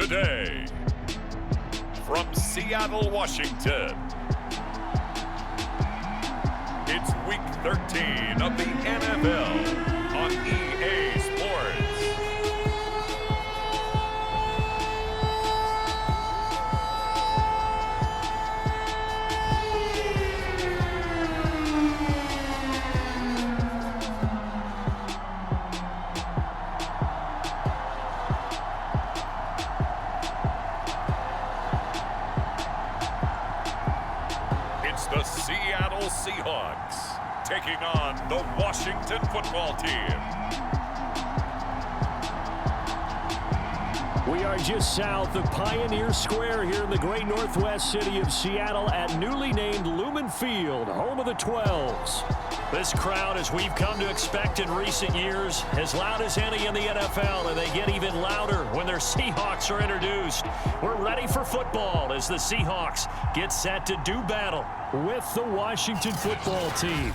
Today, from Seattle, Washington, it's Week 13 of the NFL on EA Sports. The Seattle Seahawks taking on the Washington football team. We are just south of Pioneer Square here in the great northwest city of Seattle at newly named Lumen Field, home of the 12s. This crowd, as we've come to expect in recent years, as loud as any in the NFL, and they get even louder when their Seahawks are introduced. We're ready for football as the Seahawks get set to do battle with the Washington football team.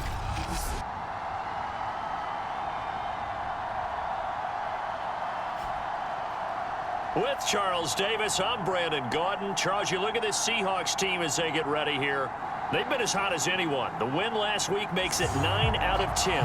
With Charles Davis, I'm Brandon Gaudin. Charles, you look at this Seahawks team as they get ready here. They've been as hot as anyone. The win last week makes it 9 out of 10.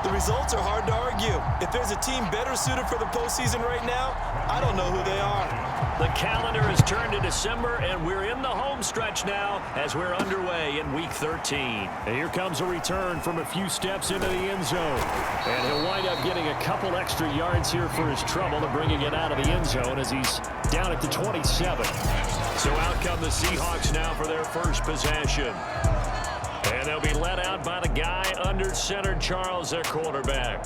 The results are hard to argue. If there's a team better suited for the postseason right now, I don't know who they are. The calendar has turned to December, and we're in the home stretch now as we're underway in Week 13. And here comes a return from a few steps into the end zone. And he'll wind up getting a couple extra yards here for his trouble and bringing it out of the end zone as he's down at the 27. So out come the Seahawks now for their first possession. And they'll be led out by the guy under center, Charles, their quarterback.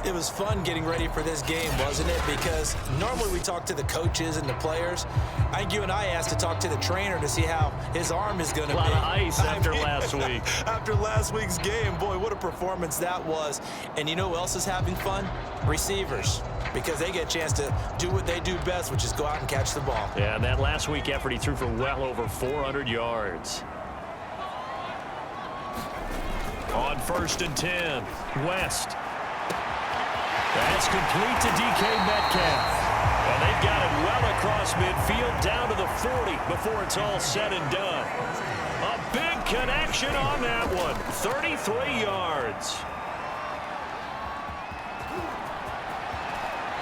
It was fun getting ready for this game, wasn't it? Because normally we talk to the coaches and the players. I think you and I asked to talk to the trainer to see how his arm is going to be. A lot of ice after last week. After last week's game, boy, what a performance that was. And you know who else is having fun? Receivers. Because they get a chance to do what they do best, which is go out and catch the ball. Yeah, and that last week effort, he threw for well over 400 yards. On 1st and 10, West. That's complete to DK Metcalf. And they've got it well across midfield down to the 40 before it's all said and done. A big connection on that one. 33 yards.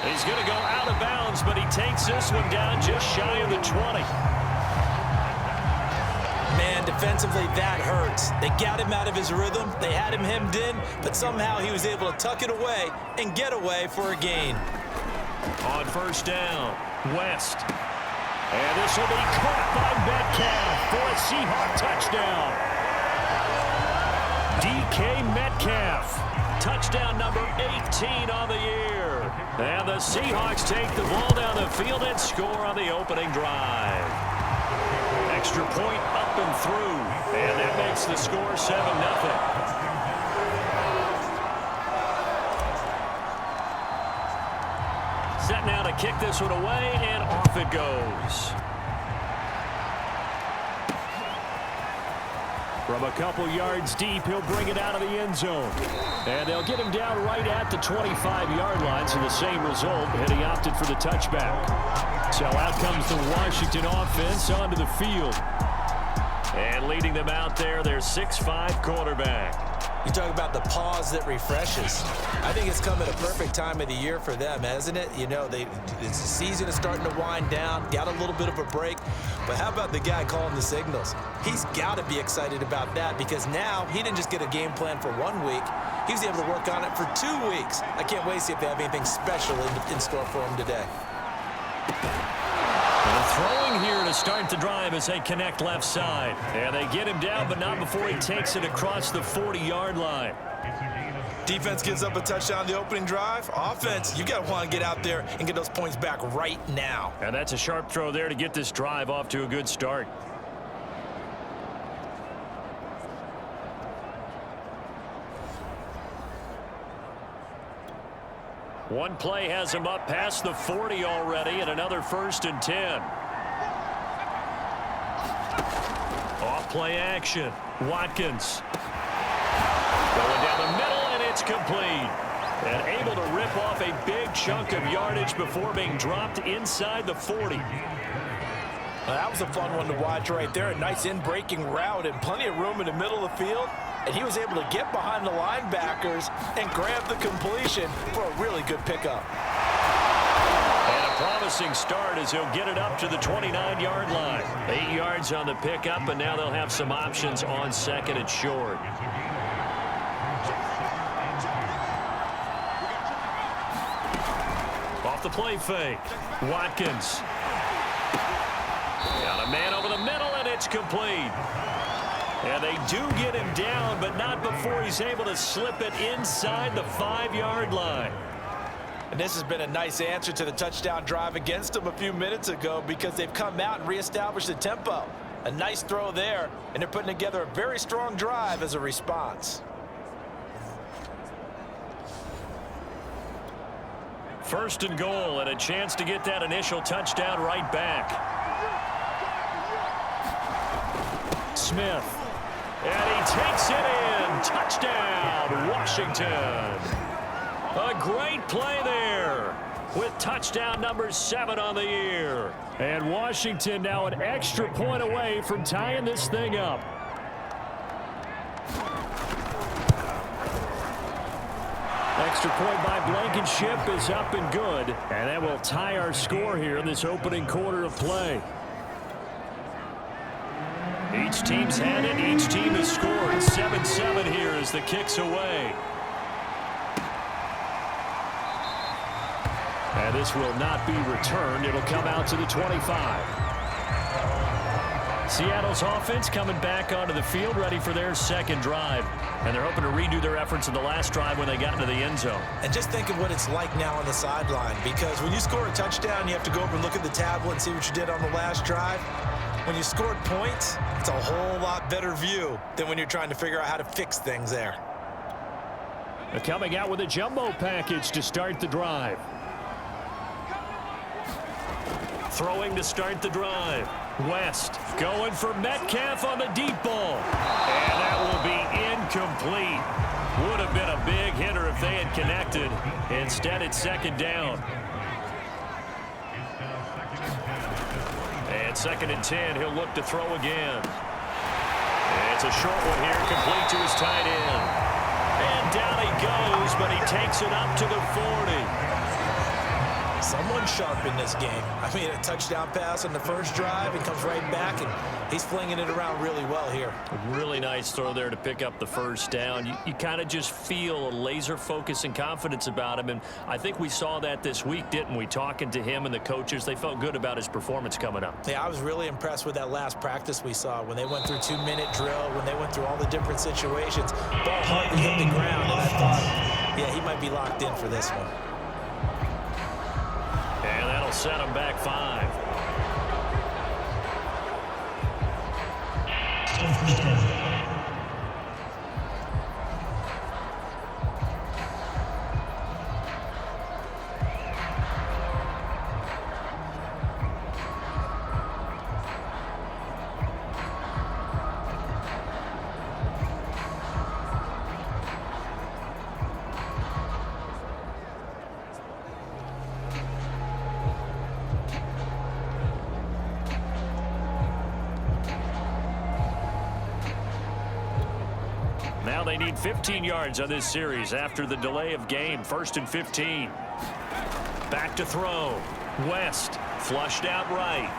He's going to go out of bounds, but he takes this one down just shy of the 20. Man, defensively, that hurts. They got him out of his rhythm. They had him hemmed in, but somehow he was able to tuck it away and get away for a gain. On 1st down, West. And this will be caught by Metcalf for a Seahawk touchdown. DK Metcalf, touchdown number 18 on the year. And the Seahawks take the ball down the field and score on the opening drive. Extra point up and through, and that makes the score 7-0. Set now to kick this one away, and off it goes. From a couple yards deep, he'll bring it out of the end zone. And they'll get him down right at the 25-yard line, so the same result, and he opted for the touchback. So out comes the Washington offense onto the field. And leading them out there, their 6'5" quarterback. You talk about the pause that refreshes. I think it's come at a perfect time of the year for them, hasn't it? You know, the season is starting to wind down, got a little bit of a break. But how about the guy calling the signals? He's got to be excited about that because now he didn't just get a game plan for 1 week. He was able to work on it for 2 weeks. I can't wait to see if they have anything special in store for him today. Throwing here to start the drive as they connect left side. And they get him down, but not before he takes it across the 40-yard line. Defense gives up a touchdown the opening drive. Offense, you got to want to get out there and get those points back right now. And that's a sharp throw there to get this drive off to a good start. One play has him up past the 40 already, and another 1st and 10. Off play action. Watkins. Going down the middle, and it's complete. And able to rip off a big chunk of yardage before being dropped inside the 40. That was a fun one to watch right there. A nice in-breaking route and plenty of room in the middle of the field. And he was able to get behind the linebackers and grab the completion for a really good pickup. And a promising start as he'll get it up to the 29-yard line. 8 yards on the pickup, and now they'll have some options on second and short. Off the play fake. Watkins. Got a man over the middle, and it's complete. And they do get him down, but not before he's able to slip it inside the 5-yard line. And this has been a nice answer to the touchdown drive against them a few minutes ago because they've come out and reestablished the tempo. A nice throw there, and they're putting together a very strong drive as a response. First and goal, and a chance to get that initial touchdown right back. Smith. And he takes it in. Touchdown, Washington. A great play there with touchdown number 7 on the year. And Washington now an extra point away from tying this thing up. Extra point by Blankenship is up and good. And that will tie our score here in this opening quarter of play. Each team's had it. Each team has scored. 7-7 here as the kick's away. And this will not be returned. It'll come out to the 25. Seattle's offense coming back onto the field, ready for their second drive. And they're hoping to redo their efforts in the last drive when they got into the end zone. And just think of what it's like now on the sideline, because when you score a touchdown, you have to go over and look at the tablet and see what you did on the last drive. When you scored points, it's a whole lot better view than when you're trying to figure out how to fix things there. They're coming out with a jumbo package to start the drive. Throwing to start the drive. West going for Metcalf on the deep ball. And that will be incomplete. Would have been a big hitter if they had connected. Instead, it's second down. And second and 10, he'll look to throw again. It's a short one here, complete to his tight end. And down he goes, but he takes it up to the 40. Someone sharp in this game. I mean, a touchdown pass on the first drive, and comes right back, and he's flinging it around really well here. A really nice throw there to pick up the first down. You kind of just feel a laser focus and confidence about him, and I think we saw that this week, didn't we? Talking to him and the coaches, they felt good about his performance coming up. Yeah, I was really impressed with that last practice we saw when they went through 2-minute drill, when they went through all the different situations. Ball hardly hit the ground, and I thought, yeah, he might be locked in for this one. And that'll set him back 5. Now they need 15 yards on this series after the delay of game. 1st and 15. Back to throw. West flushed out right.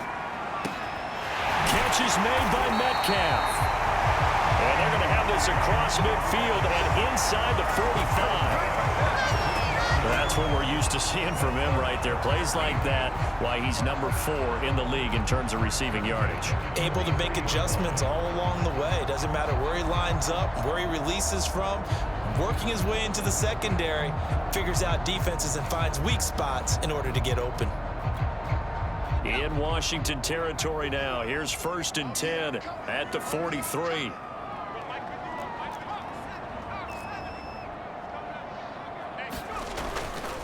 Catch is made by Metcalf. And they're going to have this across midfield and inside the 45. That's what we're used to seeing from him right there. Plays like that, why he's number 4 in the league in terms of receiving yardage. Able to make adjustments all along the way. Doesn't matter where he lines up, where he releases from. Working his way into the secondary, figures out defenses and finds weak spots in order to get open. In Washington territory now. Here's 1st and 10 at the 43.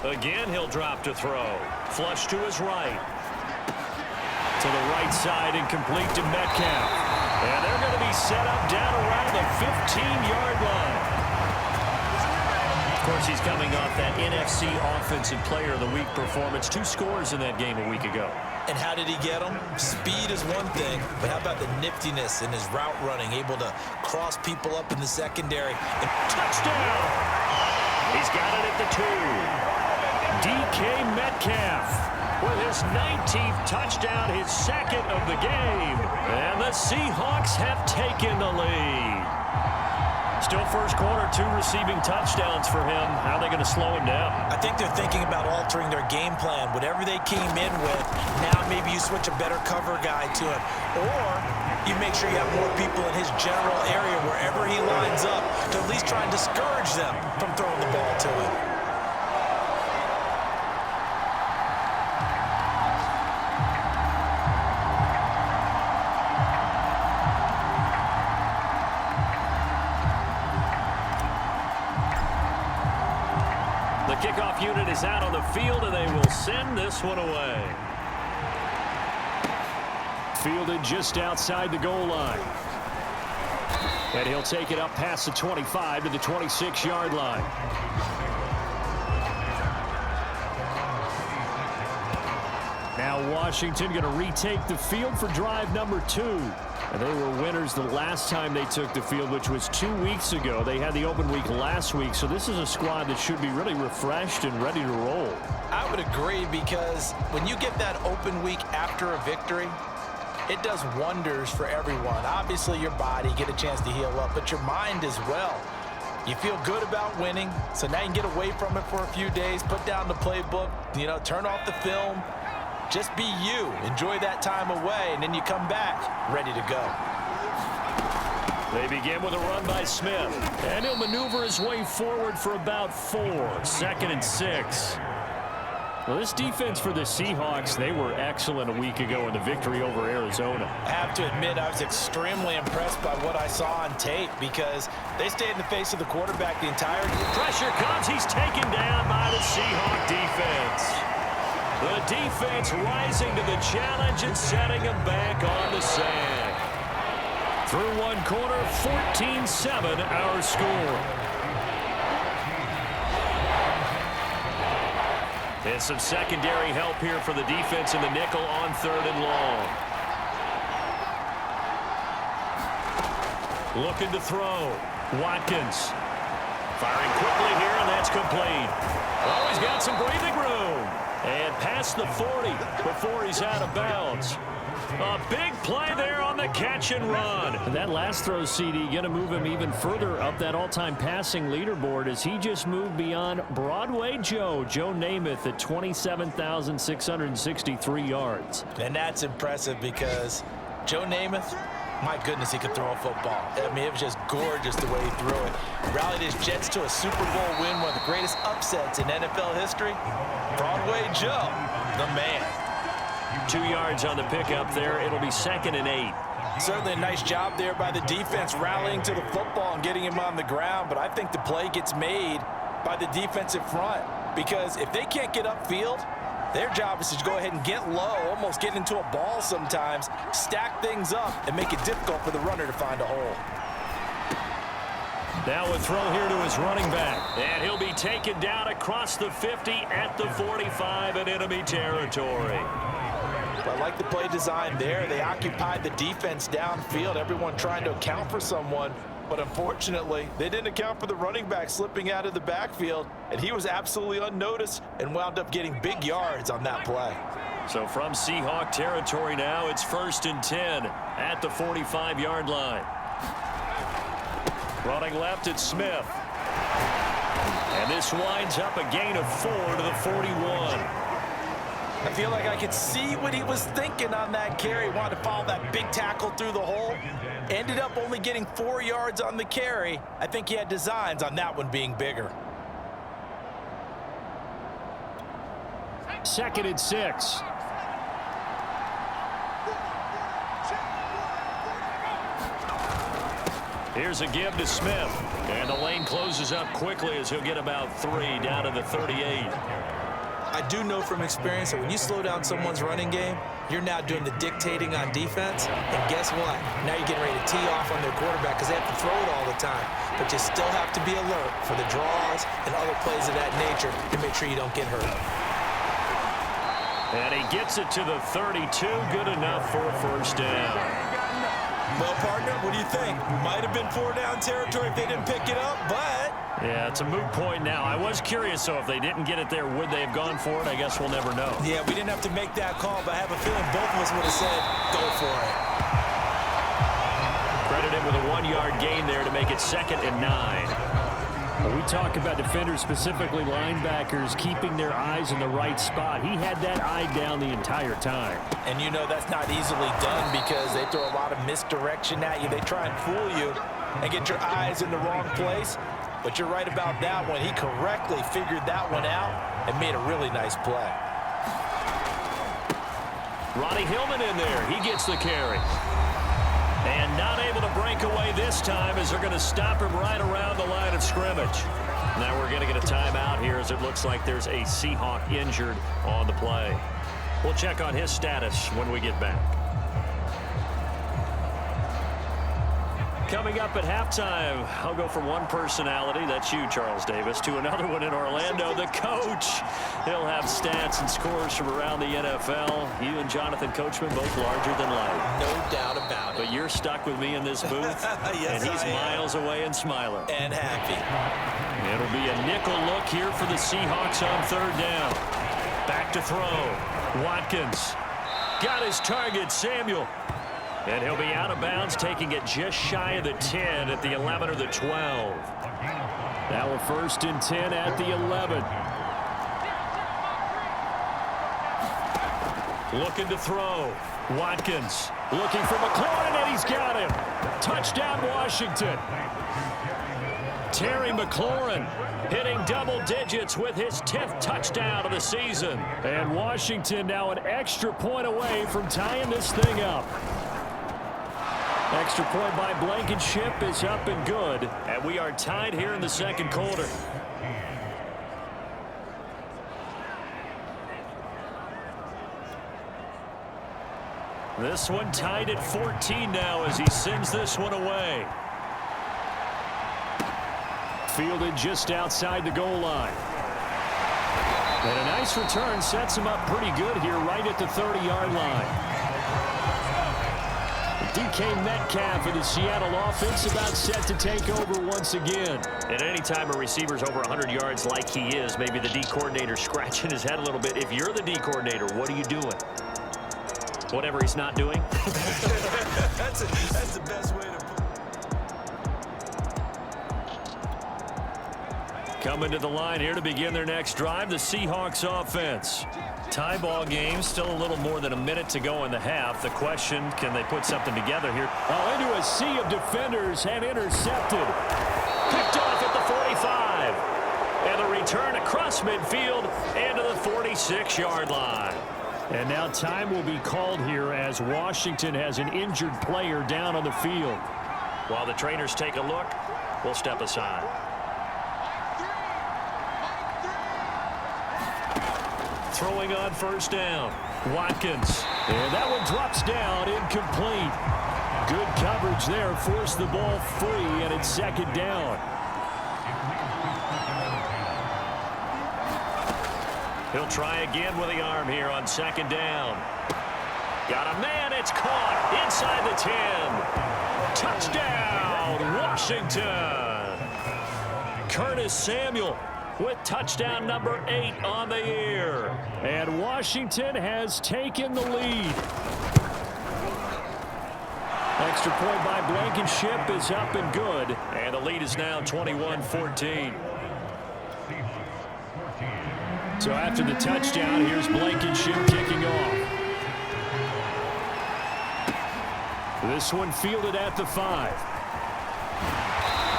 Again, he'll drop to throw. Flush to his right. To the right side and complete to Metcalf. And they're going to be set up down around the 15-yard line. Of course, he's coming off that NFC Offensive Player of the Week performance. 2 scores in that game a week ago. And how did he get them? Speed is one thing, but how about the niftiness in his route running, able to cross people up in the secondary. And touchdown! He's got it at the 2. DK Metcalf with his 19th touchdown, his 2nd of the game. And the Seahawks have taken the lead. Still first quarter, 2 receiving touchdowns for him. How are they going to slow him down? I think they're thinking about altering their game plan. Whatever they came in with, now maybe you switch a better cover guy to him. Or you make sure you have more people in his general area wherever he lines up to at least try and discourage them from throwing the ball to him. Kickoff unit is out on the field, and they will send this one away. Fielded just outside the goal line. And he'll take it up past the 25 to the 26-yard line. Now Washington going to retake the field for drive number 2. And they were winners the last time they took the field, which was 2 weeks ago. They had the open week last week, so this is a squad that should be really refreshed and ready to roll. I would agree, because when you get that open week after a victory, it does wonders for everyone. Obviously, your body, get a chance to heal up, but your mind as well. You feel good about winning, so now you can get away from it for a few days, put down the playbook, turn off the film. Just be you. Enjoy that time away, and then you come back ready to go. They begin with a run by Smith, and he'll maneuver his way forward for about 4. 2nd and 6. Well, this defense for the Seahawks, they were excellent a week ago in the victory over Arizona. I have to admit, I was extremely impressed by what I saw on tape, because they stayed in the face of the quarterback the entire game. Pressure comes. He's taken down by the Seahawk defense. The defense rising to the challenge and setting him back on the sand. Through one quarter, 14-7 our score. And some secondary help here for the defense in the nickel on 3rd and long. Looking to throw. Watkins. Firing quickly here, and that's complete. Oh, he's got some breathing room. And past the 40 before he's out of bounds. A big play there on the catch and run. And that last throw, CD, going to move him even further up that all-time passing leaderboard as he just moved beyond Broadway Joe Namath at 27,663 yards. And that's impressive, because Joe Namath, my goodness, he could throw a football. I mean, it was just gorgeous the way he threw it. Rallied his Jets to a Super Bowl win, one of the greatest upsets in NFL history. Broadway Joe, the man. 2 yards on the pickup there. It'll be 2nd and 8. Certainly a nice job there by the defense, rallying to the football and getting him on the ground. But I think the play gets made by the defensive front, because if they can't get upfield, their job is to go ahead and get low, almost get into a ball sometimes, stack things up, and make it difficult for the runner to find a hole. Now a throw here to his running back. And he'll be taken down across the 50 at the 45 in enemy territory. I like the play design there. They occupied the defense downfield, everyone trying to account for someone. But unfortunately, they didn't account for the running back slipping out of the backfield, and he was absolutely unnoticed and wound up getting big yards on that play. So from Seahawk territory now, it's 1st and 10 at the 45-yard line. Running left, it's Smith. And this winds up a gain of 4 to the 41. I feel like I could see what he was thinking on that carry. Wanted to follow that big tackle through the hole. Ended up only getting 4 yards on the carry. I think he had designs on that one being bigger. 2nd and 6. Here's a give to Smith. And the lane closes up quickly as he'll get about 3 down to the 38. I I do know from experience that when you slow down someone's running game, you're now doing the dictating on defense. And guess what? Now you're getting ready to tee off on their quarterback because they have to throw it all the time. But you still have to be alert for the draws and other plays of that nature to make sure you don't get hurt. And he gets it to the 32. Good enough for a first down. Well, partner, what do you think? Might have been 4-down territory if they didn't pick it up, but... Yeah, it's a moot point now. I was curious, though, if they didn't get it there, would they have gone for it? I guess we'll never know. Yeah, we didn't have to make that call, but I have a feeling both of us would have said, go for it. Credit him with a 1-yard gain there to make it 2nd and 9. We talk about defenders, specifically linebackers, keeping their eyes in the right spot. He had that eye down the entire time. And you know that's not easily done because they throw a lot of misdirection at you. They try and fool you and get your eyes in the wrong place. But you're right about that one. He correctly figured that one out and made a really nice play. Ronnie Hillman in there. He gets the carry. And not able to break away this time as they're going to stop him right around the line of scrimmage. Now we're going to get a timeout here as it looks like there's a Seahawk injured on the play. We'll check on his status when we get back. Coming up at halftime, I'll go from one personality, that's you, Charles Davis, to another one in Orlando, the coach. He'll have stats and scores from around the NFL. You and Jonathan Coachman both larger than life. No doubt about it. But you're stuck with me in this booth, yes, and he's miles away and smiling. And happy. It'll be a nickel look here for the Seahawks on 3rd down. Back to throw. Watkins got his target, Samuel. And he'll be out of bounds, taking it just shy of the 10 at the 11 or the 12. Now a 1st and 10 at the 11. Looking to throw. Watkins looking for McLaurin, and he's got him. Touchdown, Washington. Terry McLaurin hitting double digits with his 10th touchdown of the season. And Washington now an extra point away from tying this thing up. Extra point by Blankenship is up and good. And we are tied here in the 2nd quarter. This one tied at 14 now as he sends this one away. Fielded just outside the goal line. And a nice return sets him up pretty good here right at the 30-yard line. DK Metcalf of the Seattle offense about set to take over once again. And any time a receiver's over 100 yards like he is, maybe the D coordinator scratching his head a little bit. If you're the D coordinator, what are you doing? Whatever he's not doing? That's the best way to put it. Coming to the line here to begin their next drive, the Seahawks offense. Tie ball game, still a little more than a minute to go in the half. The question, can they put something together here? Oh, into a sea of defenders and intercepted. Picked off at the 45. And the return across midfield into the 46-yard line. And now time will be called here as Washington has an injured player down on the field. While the trainers take a look, we'll step aside. Throwing on 1st down. Watkins. And that one drops down, incomplete. Good coverage there, forced the ball free, and it's 2nd down. He'll try again with the arm here on 2nd down. Got a man, it's caught inside the 10. Touchdown, Washington. Curtis Samuel with touchdown number 8 on the year. And Washington has taken the lead. Extra point by Blankenship is up and good. And the lead is now 21-14. So after the touchdown, here's Blankenship kicking off. This one fielded at the 5.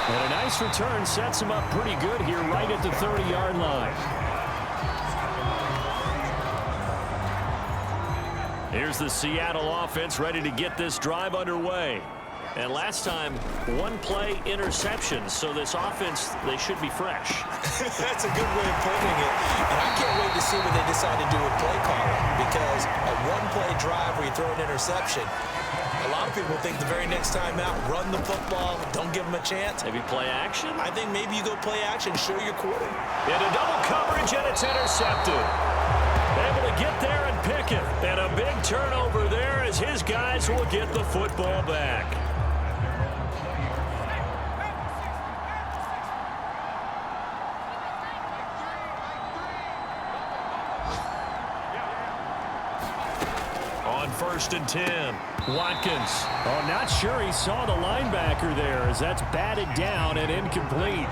And a nice return sets him up pretty good here right at the 30-yard line. Here's the Seattle offense ready to get this drive underway. And last time, one play interception. So this offense, they should be fresh. That's a good way of putting it. And I can't wait to see what they decide to do with play calling, because a one-play drive where you throw an interception, a lot of people think the very next time out, run the football, don't give them a chance. Maybe play action? I think maybe you go play action, show your quarter. Into double coverage, and it's intercepted. Able to get there and pick it. And a big turnover there as his guys will get the football back. On 1st and 10, Watkins. Oh, not sure he saw the linebacker there as that's batted down and incomplete.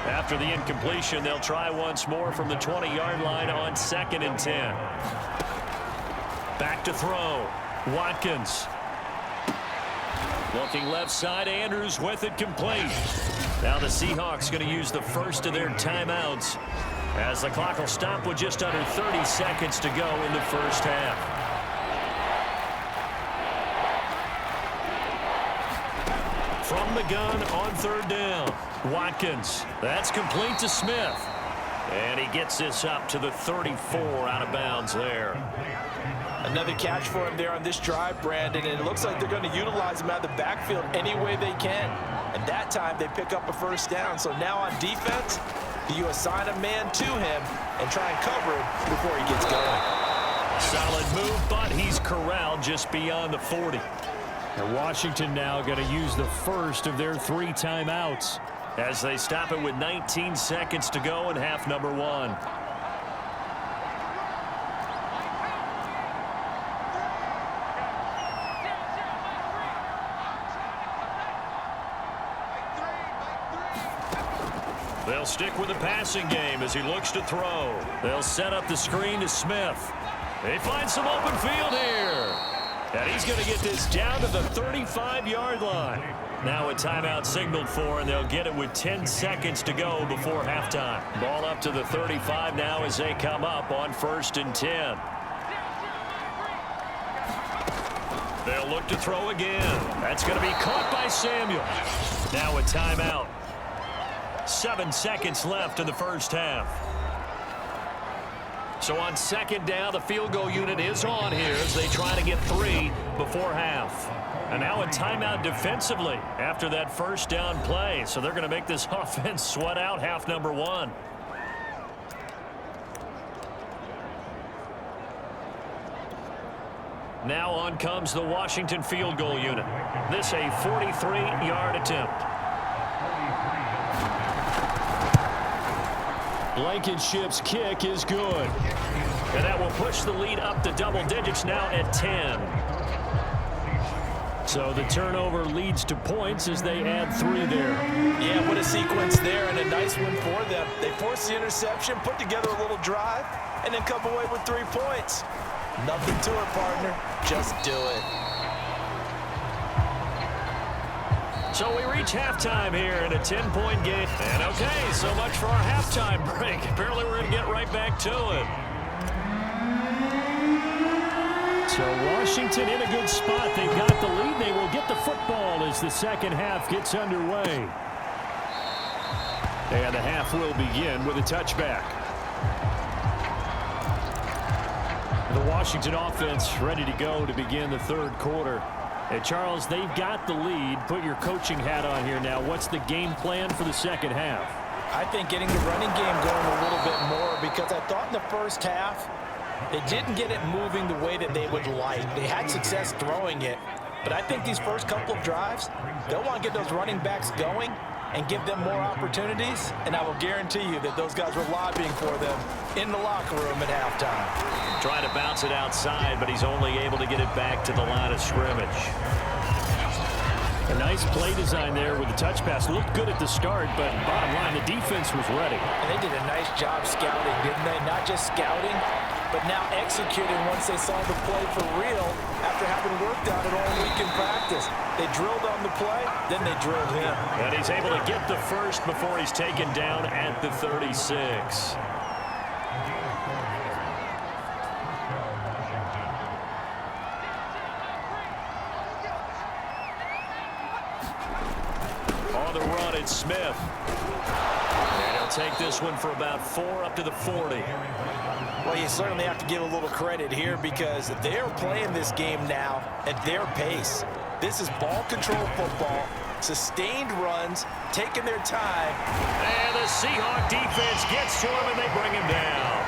After the incompletion, they'll try once more from the 20-yard line on 2nd and 10. Back to throw. Watkins. Looking left side, Andrews with it complete. Now the Seahawks going to use the first of their timeouts as the clock will stop with just under 30 seconds to go in the first half. From the gun on 3rd down. Watkins. That's complete to Smith. And he gets this up to the 34 out of bounds there. Another catch for him there on this drive, Brandon, and it looks like they're going to utilize him out of the backfield any way they can. And that time they pick up a first down. So now on defense, you assign a man to him and try and cover him before he gets going. Solid move, but he's corralled just beyond the 40. And Washington now going to use the first of their 3 timeouts as they stop it with 19 seconds to go in half number 1. They'll stick with the passing game as he looks to throw. They'll set up the screen to Smith. They find some open field here. And he's going to get this down to the 35-yard line. Now a timeout signaled for, and they'll get it with 10 seconds to go before halftime. Ball up to the 35 now as they come up on 1st and 10. They'll look to throw again. That's going to be caught by Samuel. Now a timeout. 7 seconds left in the first half. So on 2nd down, the field goal unit is on here as they try to get 3 before half. And now a timeout defensively after that first down play. So they're going to make this offense sweat out half number 1. Now on comes the Washington field goal unit. This a 43-yard attempt. Blankenship's kick is good. And that will push the lead up to double digits now at 10. So the turnover leads to points as they add 3 there. Yeah, what a sequence there, and a nice one for them. They force the interception, put together a little drive, and then come away with 3 points. Nothing to it, partner. Just do it. So we reach halftime here in a 10-point game. And okay, so much for our halftime break. Apparently we're going to get right back to it. So Washington in a good spot. They've got the lead. They will get the football as the second half gets underway. And the half will begin with a touchback. The Washington offense ready to go to begin the 3rd quarter. And Charles, they've got the lead. Put your coaching hat on here now. What's the game plan for the second half? I think getting the running game going a little bit more, because I thought in the first half they didn't get it moving the way that they would like. They had success throwing it, but I think these first couple of drives, they'll want to get those running backs going and give them more opportunities, and I will guarantee you that those guys were lobbying for them in the locker room at halftime. Trying to bounce it outside, but he's only able to get it back to the line of scrimmage. A nice play design there with the touch pass. Looked good at the start, but bottom line, the defense was ready. And they did a nice job scouting, didn't they? Not just scouting, but now executing once they saw the play for real after having worked on it all week in practice. They drilled on the play, then they drilled him. And he's able to get the first before he's taken down at the 36. On the run, it's Smith. And he'll take this one for about 4 up to the 40. Well, you certainly have to give a little credit here because they're playing this game now at their pace. This is ball control football, sustained runs, taking their time. And the Seahawk defense gets to him, and they bring him down.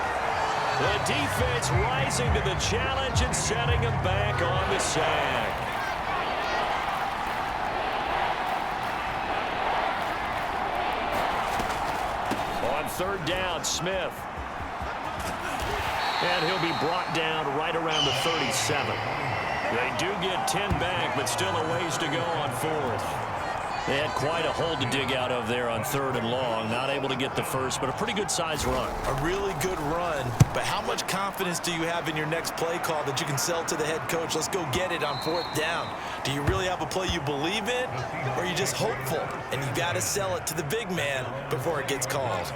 The defense rising to the challenge and setting him back on the sack. On third down, Smith. And he'll be brought down right around the 37. They do get 10 back, but still a ways to go on fourth. They had quite a hole to dig out of there on third and long. Not able to get the first, but a pretty good size run. A really good run, but how much confidence do you have in your next play call that you can sell to the head coach? Let's go get it on fourth down. Do you really have a play you believe in, or are you just hopeful? And you got to sell it to the big man before it gets called.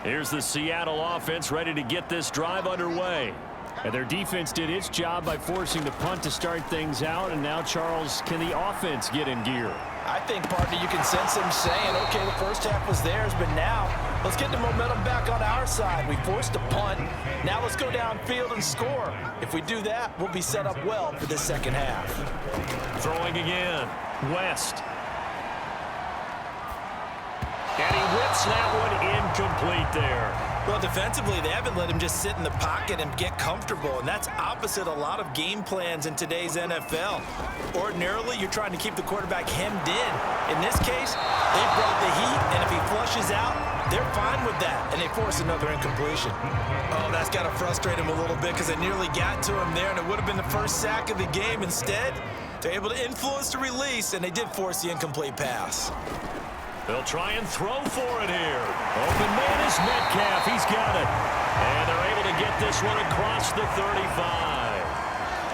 Here's the Seattle offense ready to get this drive underway. And their defense did its job by forcing the punt to start things out. And now, Charles, can the offense get in gear? I think, partner, you can sense them saying, okay, the first half was theirs, but now let's get the momentum back on our side. We forced a punt. Now let's go downfield and score. If we do that, we'll be set up well for the second half. Throwing again. West. And he whips that one incomplete there. Well, defensively, they haven't let him just sit in the pocket and get comfortable, and that's opposite a lot of game plans in today's NFL. Ordinarily, you're trying to keep the quarterback hemmed in. In this case, they brought the heat, and if he flushes out, they're fine with that, and they force another incompletion. Oh, that's got to frustrate him a little bit because they nearly got to him there, and it would have been the first sack of the game. Instead, they're able to influence the release, and they did force the incomplete pass. They'll try and throw for it here. Open man is Metcalf. He's got it. And they're able to get this one across the 35.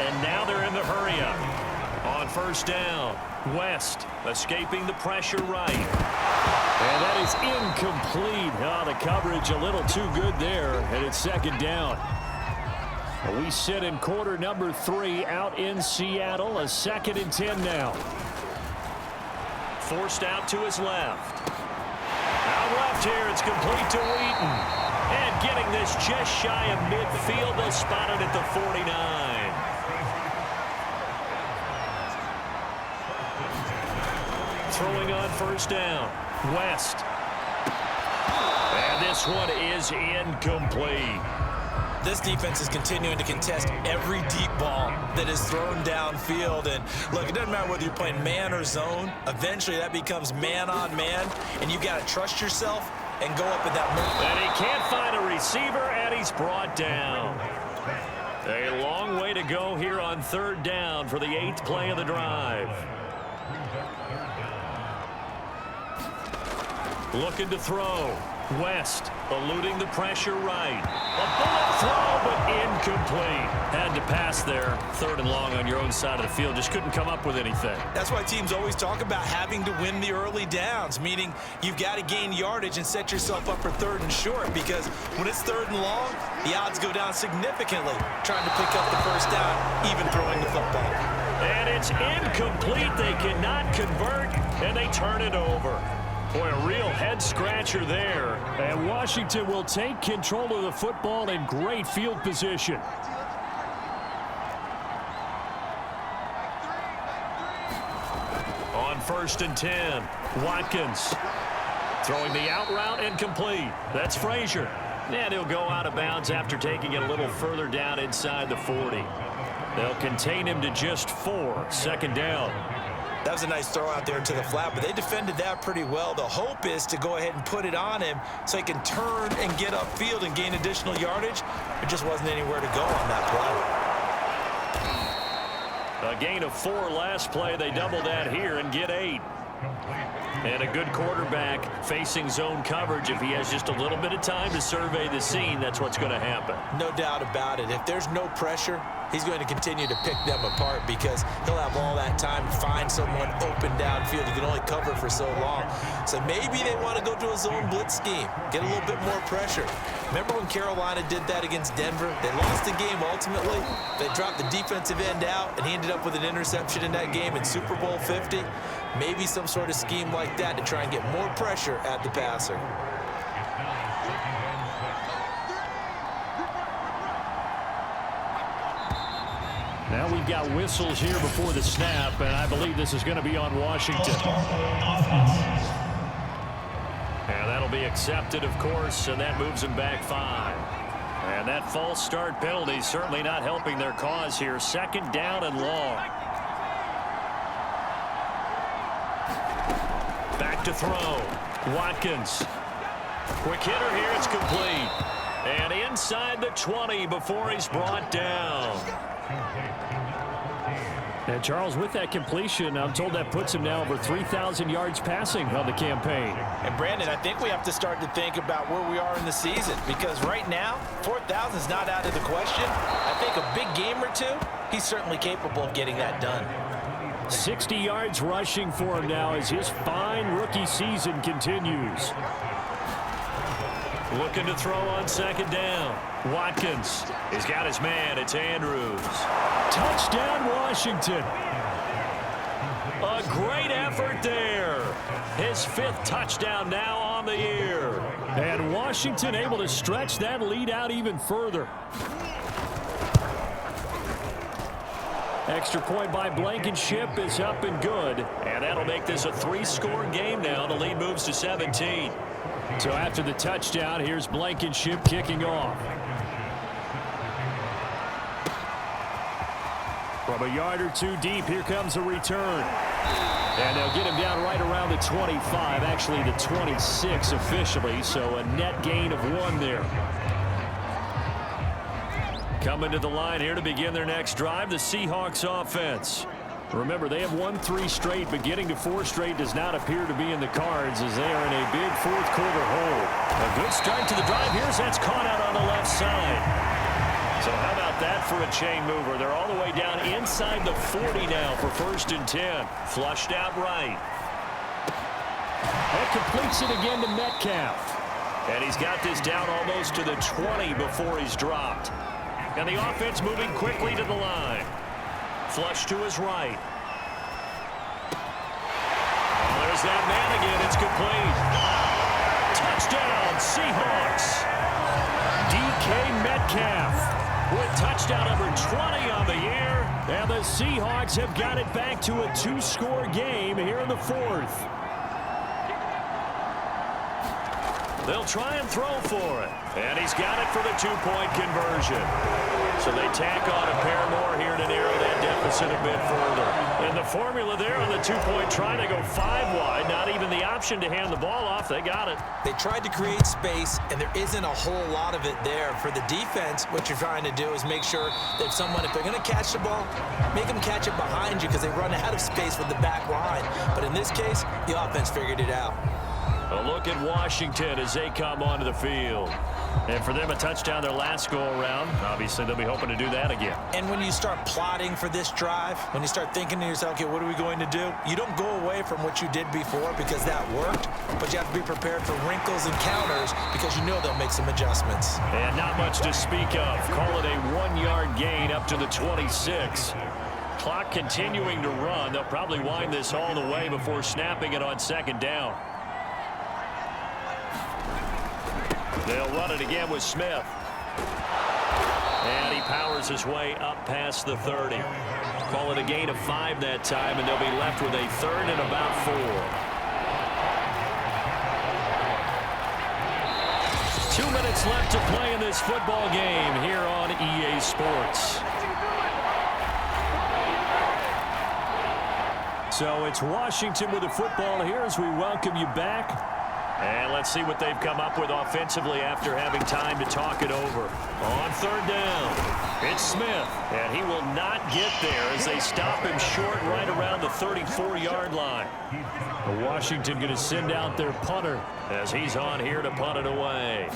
And now they're in the hurry-up. On first down, West escaping the pressure right. And that is incomplete. Oh, the coverage a little too good there. And it's second down. We sit in quarter number 3 out in Seattle. A 2nd and 10 now. Forced out to his left. Out left here, it's complete to Wheaton. And getting this just shy of midfield, they'll spot it at the 49. Throwing on first down, West. And this one is incomplete. This defense is continuing to contest every deep ball that is thrown downfield. And look, it doesn't matter whether you're playing man or zone. Eventually, that becomes man on man, and you've got to trust yourself and go up at that movement. And he can't find a receiver, and he's brought down. A long way to go here on third down for the 8th play of the drive. Looking to throw. West eluding the pressure right. A bullet throw, but incomplete. Had to pass there. 3rd and long on your own side of the field. Just couldn't come up with anything. That's why teams always talk about having to win the early downs, meaning you've got to gain yardage and set yourself up for 3rd and short, because when it's 3rd and long, the odds go down significantly trying to pick up the first down, even throwing the football. And it's incomplete. They cannot convert, and they turn it over. Boy, a real head-scratcher there. And Washington will take control of the football in great field position. On 1st and 10, Watkins. Throwing the out route incomplete. That's Frazier. And he'll go out of bounds after taking it a little further down inside the 40. They'll contain him to just 4. 2nd down. That was a nice throw out there to the flat, but they defended that pretty well. The hope is to go ahead and put it on him so he can turn and get upfield and gain additional yardage. There just wasn't anywhere to go on that play. A gain of 4 last play. They double that here and get 8. And a good quarterback facing zone coverage. If he has just a little bit of time to survey the scene, that's what's going to happen. No doubt about it. If there's no pressure, he's going to continue to pick them apart because he'll have all that time to find someone open downfield. You can only cover for so long. So maybe they want to go to a zone blitz scheme, get a little bit more pressure. Remember when Carolina did that against Denver? They lost the game ultimately. They dropped the defensive end out, and he ended up with an interception in that game in Super Bowl 50. Maybe some sort of scheme like that to try and get more pressure at the passer. Now we've got whistles here before the snap, and I believe this is going to be on Washington. And that'll be accepted, of course, and that moves them back 5. And that false start penalty certainly not helping their cause here. 2nd down and long. Back to throw. Watkins. Quick hitter here. It's complete. And inside the 20 before he's brought down. And Charles, with that completion, I'm told that puts him now over 3,000 yards passing on the campaign. And Brandon, I think we have to start to think about where we are in the season, because right now 4,000 is not out of the question. I think a big game or two, he's certainly capable of getting that done. 60 yards rushing for him now as his fine rookie season continues. Looking to throw on 2nd down. Watkins. He's got his man. It's Andrews. Touchdown, Washington. A great effort there. His 5th touchdown now on the year. And Washington able to stretch that lead out even further. Extra point by Blankenship is up and good. And that'll make this a 3-score game now. The lead moves to 17. So after the touchdown, here's Blankenship kicking off. From a yard or 2 deep, here comes a return. And they'll get him down right around the 25, actually the 26 officially, so a net gain of 1 there. Coming to the line here to begin their next drive, the Seahawks offense. Remember, they have won 3 straight, but getting to 4 straight does not appear to be in the cards as they are in a big 4th quarter hole. A good start to the drive. Here's that's caught out on the left side. So how about that for a chain mover? They're all the way down inside the 40 now for 1st and 10. Flushed out right. That completes it again to Metcalf. And he's got this down almost to the 20 before he's dropped. And the offense moving quickly to the line. Flush to his right. Oh, there's that man again. It's complete. Touchdown, Seahawks. DK Metcalf with touchdown number 20 on the year. And the Seahawks have got it back to a 2-score game here in the 4th. They'll try and throw for it. And he's got it for the 2-point conversion. So they tack on a pair more here to narrow that deficit a bit further. And the formula there on the 2-point try to go 5 wide. Not even the option to hand the ball off. They got it. They tried to create space, and there isn't a whole lot of it there. For the defense, what you're trying to do is make sure that if they're going to catch the ball, make them catch it behind you because they run out of space with the back line. But in this case, the offense figured it out. A look at Washington as they come onto the field. And for them, a touchdown their last go-around. Obviously, they'll be hoping to do that again. And when you start plotting for this drive, when you start thinking to yourself, okay, what are we going to do? You don't go away from what you did before because that worked, but you have to be prepared for wrinkles and counters because you know they'll make some adjustments. And not much to speak of. Call it a 1-yard gain up to the 26. Clock continuing to run. They'll probably wind this all the way before snapping it on 2nd down. They'll run it again with Smith. And he powers his way up past the 30. Call it a gain of 5 that time, and they'll be left with a 3rd and about 4. 2 minutes left to play in this football game here on EA Sports. So it's Washington with the football here as we welcome you back. And let's see what they've come up with offensively after having time to talk it over. On 3rd down, it's Smith, and he will not get there as they stop him short right around the 34-yard line. Washington going to send out their punter as he's on here to punt it away.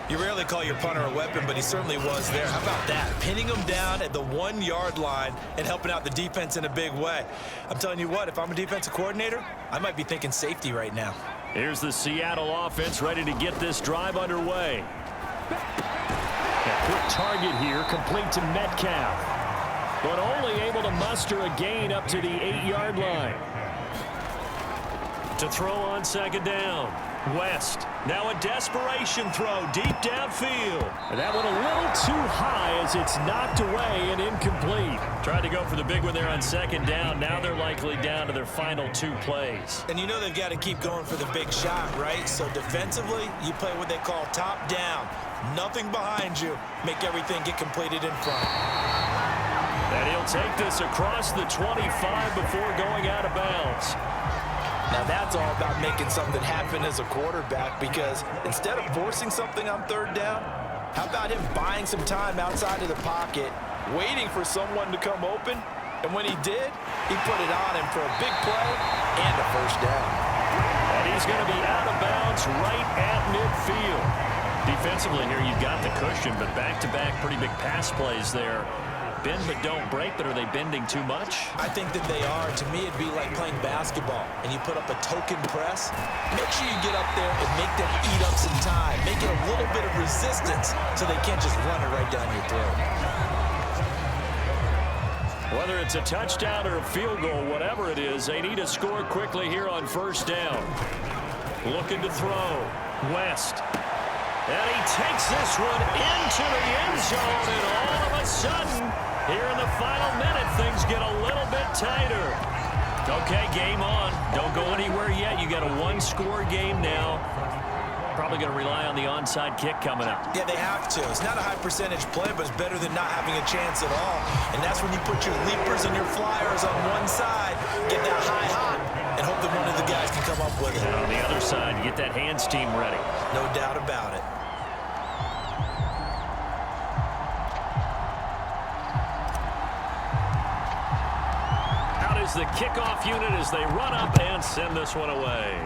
You rarely call your punter a weapon, but he certainly was there. How about that? Pinning him down at the 1-yard line and helping out the defense in a big way. I'm telling you what, if I'm a defensive coordinator, I might be thinking safety right now. Here's the Seattle offense ready to get this drive underway. A quick target here, complete to Metcalf, but only able to muster a gain up to the 8-yard line. To throw on second down. West, now a desperation throw deep downfield. And that one a little too high as it's knocked away and incomplete. Tried to go for the big one there on second down. Now they're likely down to their final 2 plays. And you know they've got to keep going for the big shot, right? So defensively, you play what they call top down. Nothing behind you. Make everything get completed in front. And he'll take this across the 25 before going out of bounds. Now that's all about making something happen as a quarterback, because instead of forcing something on third down, how about him buying some time outside of the pocket, waiting for someone to come open, and when he did, he put it on him for a big play and a first down. And he's going to be out of bounds right at midfield. Defensively here, you've got the cushion, but back-to-back pretty big pass plays there. Bend but don't break, but are they bending too much? I think that they are. To me, it'd be like playing basketball, and you put up a token press. Make sure you get up there and make them eat up some time. Make it a little bit of resistance so they can't just run it right down your throat. Whether it's a touchdown or a field goal, whatever it is, they need to score quickly here on first down. Looking to throw. West. And he takes this one into the end zone, and all of a sudden, here in the final minute, things get a little bit tighter. Okay, game on. Don't go anywhere yet. You got a 1-score game now. Probably going to rely on the onside kick coming up. Yeah, they have to. It's not a high percentage play, but it's better than not having a chance at all. And that's when you put your leapers and your flyers on one side, get that high hot, and hope that one of the guys can come up with it. And on the other side, you get that hands team ready. No doubt about it. The kickoff unit as they run up and send this one away.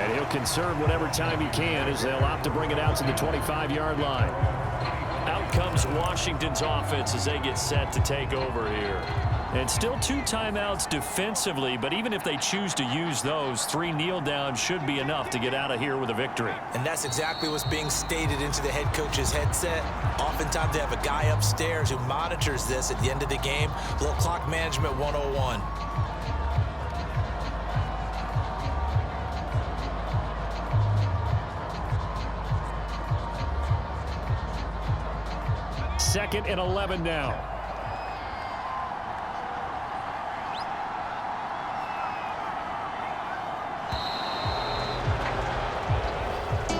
And he'll conserve whatever time he can as they'll opt to bring it out to the 25-yard line. Out comes Washington's offense as they get set to take over here. And still 2 timeouts defensively, but even if they choose to use those, 3 kneel downs should be enough to get out of here with a victory. And that's exactly what's being stated into the head coach's headset. Oftentimes they have a guy upstairs who monitors this at the end of the game. A little clock management 101. Second and 11 now.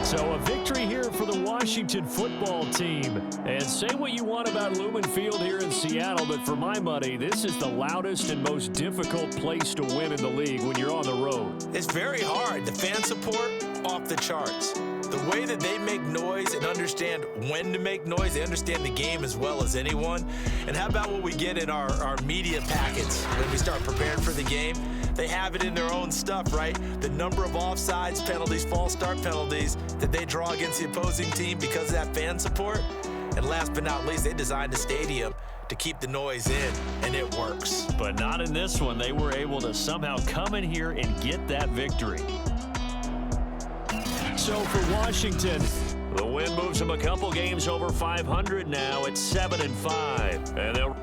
So a victory here for the Washington football team. And say what you want about Lumen Field here in Seattle, but for my money, this is the loudest and most difficult place to win in the league when you're on the road. It's very hard. The fan support, off the charts. The way that they make noise and understand when to make noise, they understand the game as well as anyone. And how about what we get in our media packets when we start preparing for the game? They have it in their own stuff, right? The number of offsides penalties, false start penalties that they draw against the opposing team because of that fan support. And last but not least, they designed the stadium to keep the noise in, and it works. But not in this one. They were able to somehow come in here and get that victory. So for Washington, the win moves them a couple games over 500 now at 7-5. And they'll